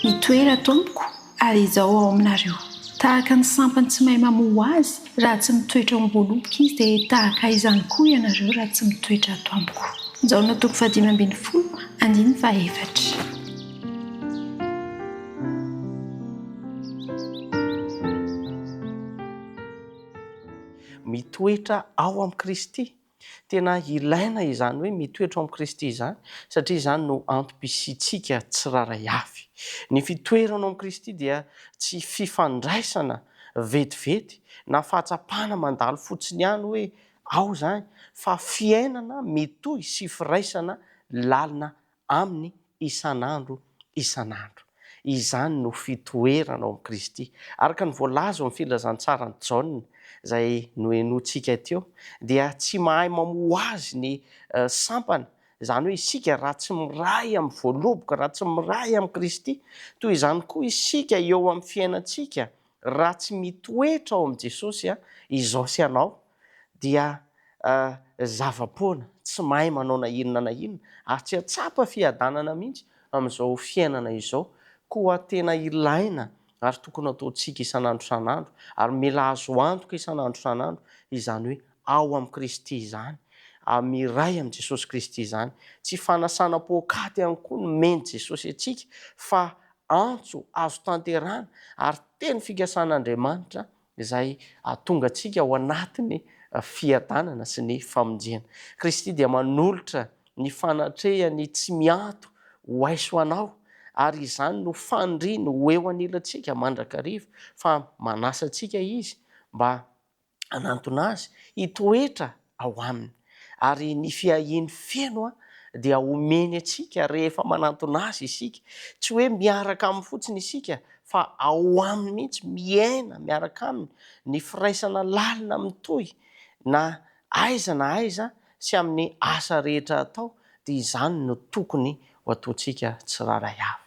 mitoera tompoko ary izao ao aminareo. Tahaka ny sampany tsy mahay mamoho azy raha tsy mitoetra ao amboloboka izy dia tahaka izany koa ianareo raha tsy mitoetra ato amiko. Njaona toko 5:10 andiny 4. Mitoetra ao amin'ny Kristy. Tena ilaina izany hoe mitoetra ao amin'ny Kristy izany satria izany no antom-pisiantsika tsiraray avy. Ny fitoerana ao amin'ny Kristy dia tsy fifandraisana vetivety na fahatsapana mandalo fotsiny ihany hoe ao zany, fa fiainana mitohy sy firaisana lalina amin'ny isan'andro isan'andro. Izany no fitoerana ao amin'ny Kristy. Araka ny voalaza amin'ny filazantsarany Jaona izay noenoantsika teo, dia tsy mahay mamoho azy ny sampana. Izany hoe isika raha tsy miray amin'ny voaloboka, raha tsy miray amin'ny Kristy, toy izany koa isika eo amin'ny fiainantsika raha tsy mitoetra ao amin'i Jesosy izao sy anao, dia zava-poana, tsy mahay manao na inona na inona, ary tsy atsapa fiadanana mihitsy amin'izao fiainana izao. Koa tena ilaina ary tokony ataontsika isan'andro isan'andro, ary mila azo antoka isan'andro isan'andro izany hoe ao amin'ny Kristy izany, miray amin'i Jesosy Kristy izany. Tsy fanasana pôkaty ihany koa no meny Jesosy antsika, fa antso azo tanterana ary teny fikasan'Andriamanitra izay ahatonga antsika ao anatiny fiadanana sy ny famonjena. Kristy dia manolotra ny fanatrehany tsy mianto ho aiso anao, ary izany no fandriany ho eo anilantsika mandrakariva, fa manasa antsika izy mba hanantona azy hitoetra ao aminy. Ary ny fiahiny feno dia omeny antsika rehefa manantona azy isika, tsy hoe miaraka aminy fotsiny isika, fa ao aminy mihitsy, miaina miaraka aminy, ny firaisana lalina mitohy na aiza na aiza sy amin'ny asa rehetra atao, dia izany no tokony ho ataontsika tsiraray avy.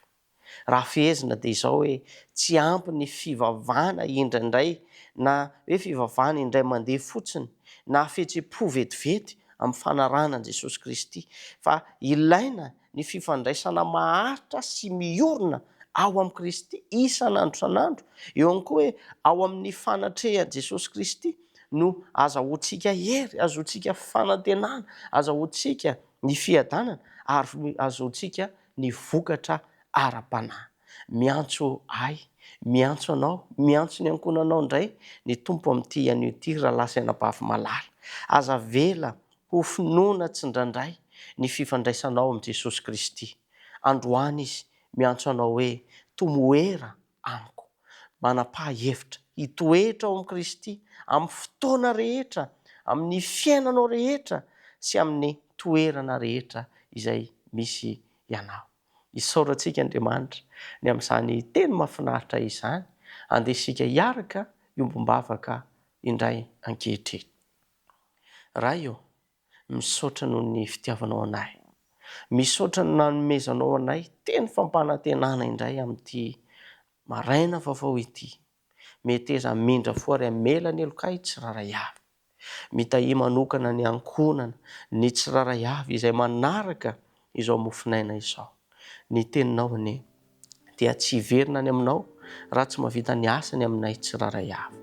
Raha fehezina dia izao hoe tsy ampy ny fivavahana indraindray, na hoe fivavahana indray mandeha fotsiny, na fihetsem-po vetivety amin'ny fanaranan'i Jesosy Kristy, fa ilaina ny fifandraisana maharitra sy miorina ao amin'ny Kristy isan'andro isan'andro. Eo ihany koa hoe ao amin'ny fanatrehan'i Jesosy Kristy no azahoantsika hery, azahoantsika fanantenana, azahoantsika ny fiadanana, ary azahoantsika ny vokatra ara-panahy. Miantso ahy, miantso anao, miantso ny ankonanao indray ny tompo amin'ity an'ity raha lasa anabavy malala. Aza vela ho finoana tsindrandray ny fifandraisanao amin'i Jesosy Kristy. Androany izy miantso anao hoe tomoera amiko, manapa-hevitra hitoetra ao amin'ny Kristy amin'ny fotoana rehetra, amin'ny fiainanao rehetra sy amin'ny toerana rehetra izay misy ianao. Isaorantsika Andriamanitra ny amin'izany teny mahafinaritra izany, andesika hiaraka iombom-bavaka indray ankehitriny. Raha io, misaotra noho ny fitiavanao anay, misaotra no nanomezanao anay teny fampanantenana indray amin'ity maraina vaovao ity. Meteza mindra foa ary amela ny elokay tsiraray avy. Mitahi manokana ny ankonana, ny tsiraray avy izay manaraka izao mofinaina izao. Ny teninao anie dia tsy hiverina any aminao raha tsy mahavita ny asany aminay tsiraray avy.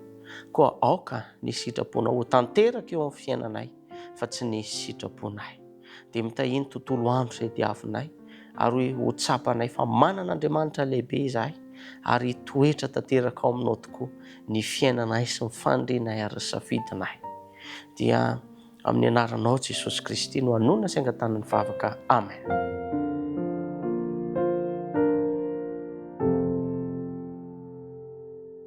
Koa aoka ny sitraponao ho tanteraka eo amin'ny fiainanay, fa tsy ny sitraponay. Dia mitahi ny tontolo andro izay diavinay, ary ho tsapanay fa manan'Andriamanitra lehibe izahay, ary toetra tanteraka ao aminao tokoa ny fiainanay sy ny fandrinay ary safidinay. Dia amin'ny anaranao Jesosy Kristy no hanona sy angatana ny vavaka. Amen.